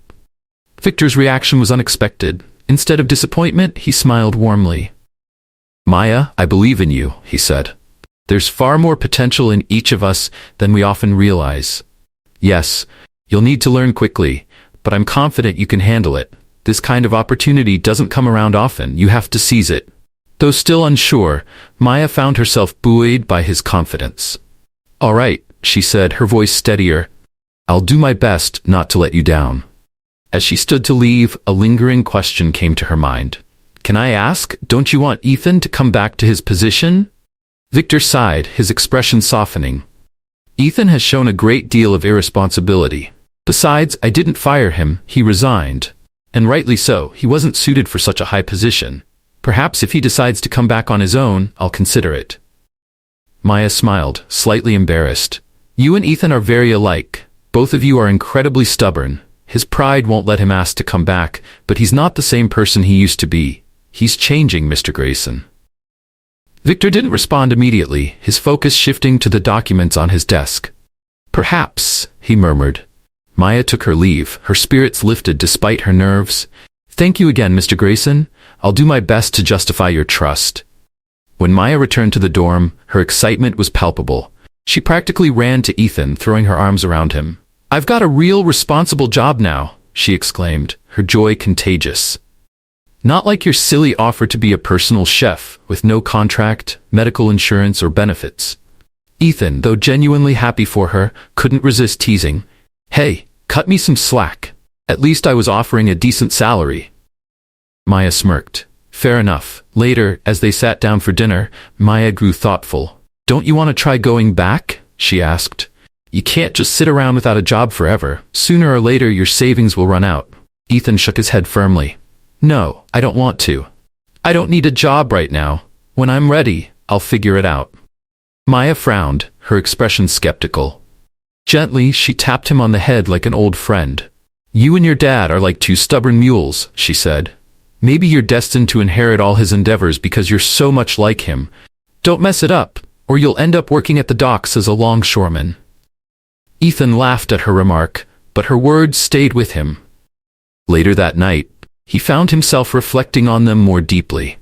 Victor's reaction was unexpected. Instead of disappointment, he smiled warmly. Maya, I believe in you, he said. There's far more potential in each of us than we often realize. Yes, you'll need to learn quickly, but I'm confident you can handle it. This kind of opportunity doesn't come around often. You have to seize it. Though still unsure, Maya found herself buoyed by his confidence. All right, she said, her voice steadier. I'll do my best not to let you down. As she stood to leave, a lingering question came to her mind. Can I ask, don't you want Ethan to come back to his position? Victor sighed, his expression softening. Ethan has shown a great deal of irresponsibility. Besides, I didn't fire him, he resigned. And rightly so, he wasn't suited for such a high position. Perhaps if he decides to come back on his own, I'll consider it. Maya smiled, slightly embarrassed. You and Ethan are very alike. Both of you are incredibly stubborn. His pride won't let him ask to come back, but he's not the same person he used to be. He's changing, Mr. Grayson. Victor didn't respond immediately, his focus shifting to the documents on his desk. Perhaps, he murmured. Maya took her leave, her spirits lifted despite her nerves. Thank you again, Mr. Grayson. I'll do my best to justify your trust. When Maya returned to the dorm, her excitement was palpable. She practically ran to Ethan, throwing her arms around him. I've got a real responsible job now, she exclaimed, her joy contagious. Not like your silly offer to be a personal chef, with no contract, medical insurance, or benefits. Ethan, though genuinely happy for her, couldn't resist teasing. Hey, cut me some slack. At least I was offering a decent salary. Maya smirked. Fair enough. Later, as they sat down for dinner, Maya grew thoughtful. Don't you want to try going back? She asked. You can't just sit around without a job forever. Sooner or later your savings will run out. Ethan shook his head firmly. No, I don't want to. I don't need a job right now. When I'm ready, I'll figure it out. Maya frowned, her expression skeptical. Gently, she tapped him on the head like an old friend. You and your dad are like two stubborn mules, she said. Maybe you're destined to inherit all his endeavors because you're so much like him. Don't mess it up, or you'll end up working at the docks as a longshoreman. Ethan laughed at her remark, but her words stayed with him. Later that night, he found himself reflecting on them more deeply.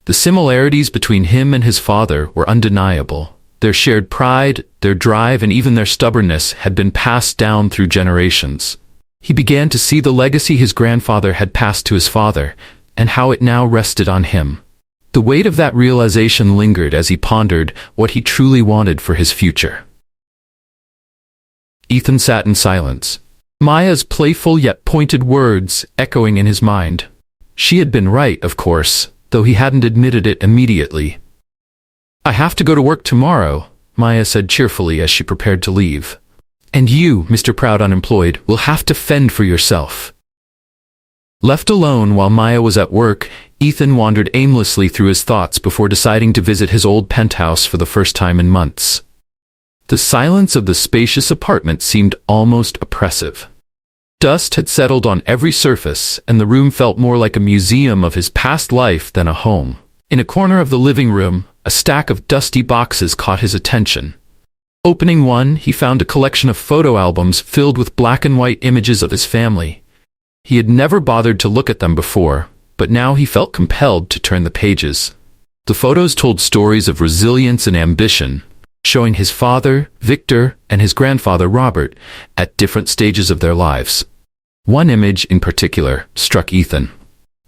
The similarities between him and his father were undeniable. Their shared pride, their drive, and even their stubbornness had been passed down through generations. He began to see the legacy his grandfather had passed to his father, and how it now rested on him. The weight of that realization lingered as he pondered what he truly wanted for his future. Ethan sat in silence. Maya's playful yet pointed words echoing in his mind. She had been right, of course, though he hadn't admitted it immediately. "I have to go to work tomorrow," Maya said cheerfully as she prepared to leave. "And you, Mr. Proud Unemployed, will have to fend for yourself." Left alone while Maya was at work, Ethan wandered aimlessly through his thoughts before deciding to visit his old penthouse for the first time in months. The silence of the spacious apartment seemed almost oppressive. Dust had settled on every surface, and the room felt more like a museum of his past life than a home. In a corner of the living room, a stack of dusty boxes caught his attention. Opening one, he found a collection of photo albums filled with black and white images of his family. He had never bothered to look at them before, but now he felt compelled to turn the pages. The photos told stories of resilience and ambition, showing his father, Victor, and his grandfather, Robert, at different stages of their lives. One image in particular struck Ethan.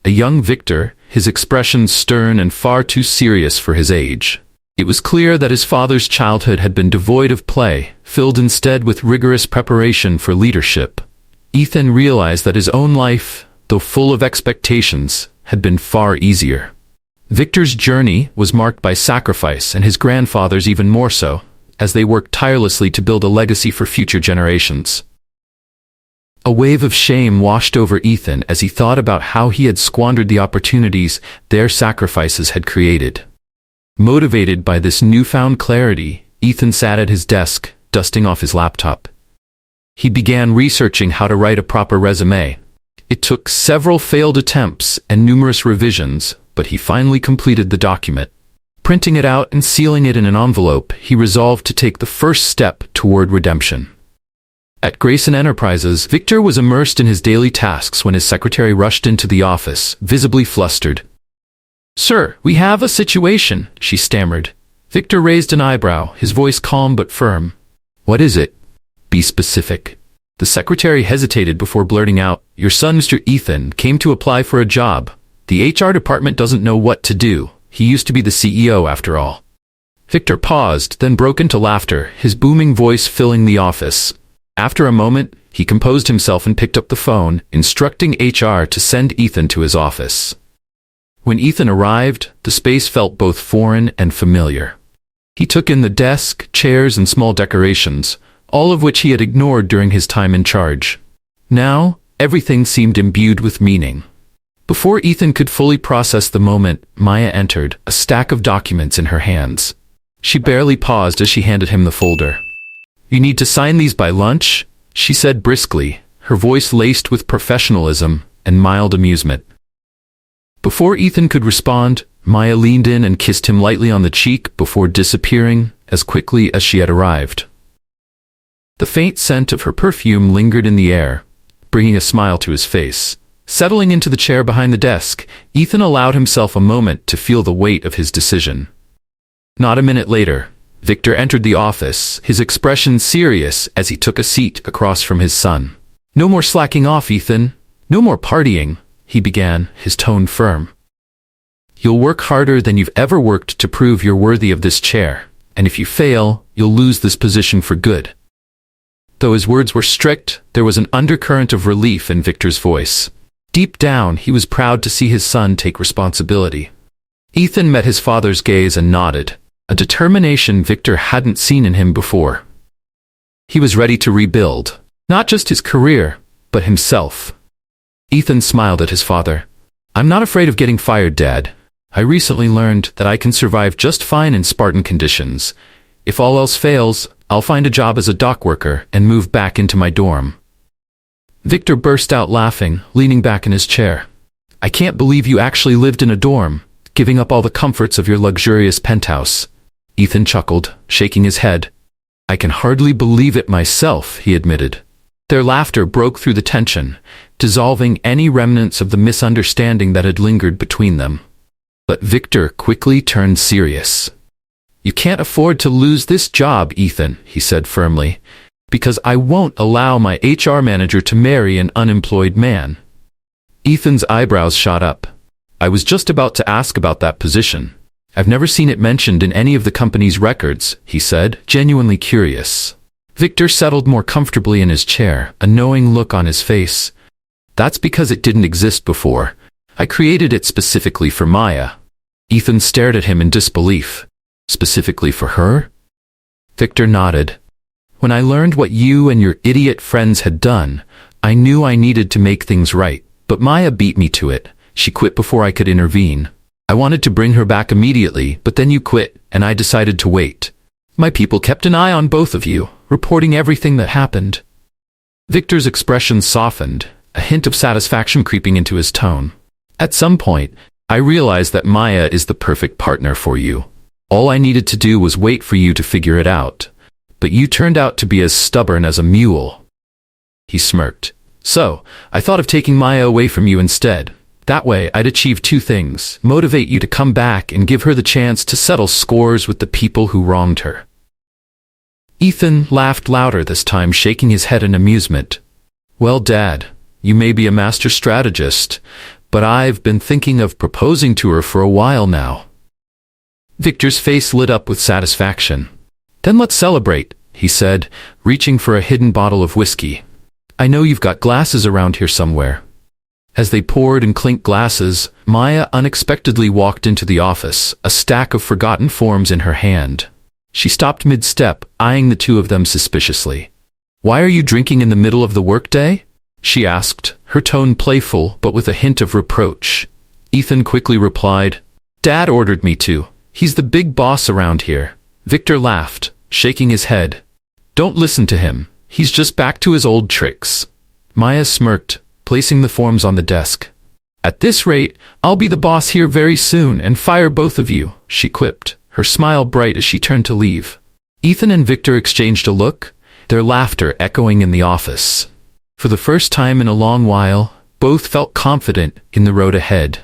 A young Victor, his expressions stern and far too serious for his age. It was clear that his father's childhood had been devoid of play, filled instead with rigorous preparation for leadership. Ethan realized that his own life, though full of expectations, had been far easier. Victor's journey was marked by sacrifice, and his grandfather's even more so, as they worked tirelessly to build a legacy for future generations. A wave of shame washed over Ethan as he thought about how he had squandered the opportunities their sacrifices had created. Motivated by this newfound clarity, Ethan sat at his desk, dusting off his laptop. He began researching how to write a proper resume. It took several failed attempts and numerous revisions, but he finally completed the document. Printing it out and sealing it in an envelope, he resolved to take the first step toward redemption. At Grayson Enterprises, Victor was immersed in his daily tasks when his secretary rushed into the office, visibly flustered. "Sir, we have a situation," she stammered. Victor raised an eyebrow, his voice calm but firm. "What is it? Be specific." The secretary hesitated before blurting out, "Your son, Mr. Ethan, came to apply for a job. The HR department doesn't know what to do. He used to be the CEO after all." Victor paused, then broke into laughter, his booming voice filling the office. After a moment, he composed himself and picked up the phone, instructing HR to send Ethan to his office. When Ethan arrived, the space felt both foreign and familiar. He took in the desk, chairs, and small decorations, all of which he had ignored during his time in charge. Now, everything seemed imbued with meaning. Before Ethan could fully process the moment, Maya entered, a stack of documents in her hands. She barely paused as she handed him the folder. "You need to sign these by lunch," she said briskly, her voice laced with professionalism and mild amusement. Before Ethan could respond, Maya leaned in and kissed him lightly on the cheek before disappearing as quickly as she had arrived. The faint scent of her perfume lingered in the air, bringing a smile to his face. Settling into the chair behind the desk, Ethan allowed himself a moment to feel the weight of his decision. Not a minute later, Victor entered the office, his expression serious as he took a seat across from his son. "No more slacking off, Ethan. No more partying," he began, his tone firm. "You'll work harder than you've ever worked to prove you're worthy of this chair, and if you fail, you'll lose this position for good." Though his words were strict, there was an undercurrent of relief in Victor's voice. Deep down, he was proud to see his son take responsibility. Ethan met his father's gaze and nodded, a determination Victor hadn't seen in him before. He was ready to rebuild, not just his career, but himself. Ethan smiled at his father. "I'm not afraid of getting fired, Dad. I recently learned that I can survive just fine in Spartan conditions. If all else fails, I'll find a job as a dock worker and move back into my dorm." Victor burst out laughing, leaning back in his chair. "I can't believe you actually lived in a dorm, giving up all the comforts of your luxurious penthouse." Ethan chuckled, shaking his head. "I can hardly believe it myself," he admitted. Their laughter broke through the tension, dissolving any remnants of the misunderstanding that had lingered between them. But Victor quickly turned serious. "You can't afford to lose this job, Ethan," he said firmly, "because I won't allow my HR manager to marry an unemployed man." Ethan's eyebrows shot up. "I was just about to ask about that position. I've never seen it mentioned in any of the company's records," he said, genuinely curious. Victor settled more comfortably in his chair, a knowing look on his face. That's because it didn't exist before. I created it specifically for Maya. Ethan stared at him in disbelief. Specifically for her? Victor nodded. When I learned what you and your idiot friends had done, I knew I needed to make things right. But Maya beat me to it. She quit before I could intervene. I wanted to bring her back immediately, but then you quit, and I decided to wait. My people kept an eye on both of you, reporting everything that happened. Victor's expression softened, a hint of satisfaction creeping into his tone. At some point, I realized that Maya is the perfect partner for you. All I needed to do was wait for you to figure it out. But you turned out to be as stubborn as a mule. He smirked. So, I thought of taking Maya away from you instead. That way, I'd achieve two things: motivate you to come back and give her the chance to settle scores with the people who wronged her. Ethan laughed louder this time, shaking his head in amusement. Well, Dad, you may be a master strategist, but I've been thinking of proposing to her for a while now. Victor's face lit up with satisfaction. Then let's celebrate, he said, reaching for a hidden bottle of whiskey. I know you've got glasses around here somewhere. As they poured and clinked glasses, Maya unexpectedly walked into the office, a stack of forgotten forms in her hand. She stopped mid-step, eyeing the two of them suspiciously. Why are you drinking in the middle of the workday? She asked, her tone playful but with a hint of reproach. Ethan quickly replied, Dad ordered me to. He's the big boss around here. Victor laughed, shaking his head. Don't listen to him. He's just back to his old tricks. Maya smirked, placing the forms on the desk. At this rate, I'll be the boss here very soon and fire both of you, she quipped, her smile bright as she turned to leave. Ethan and Victor exchanged a look, their laughter echoing in the office. For the first time in a long while, both felt confident in the road ahead.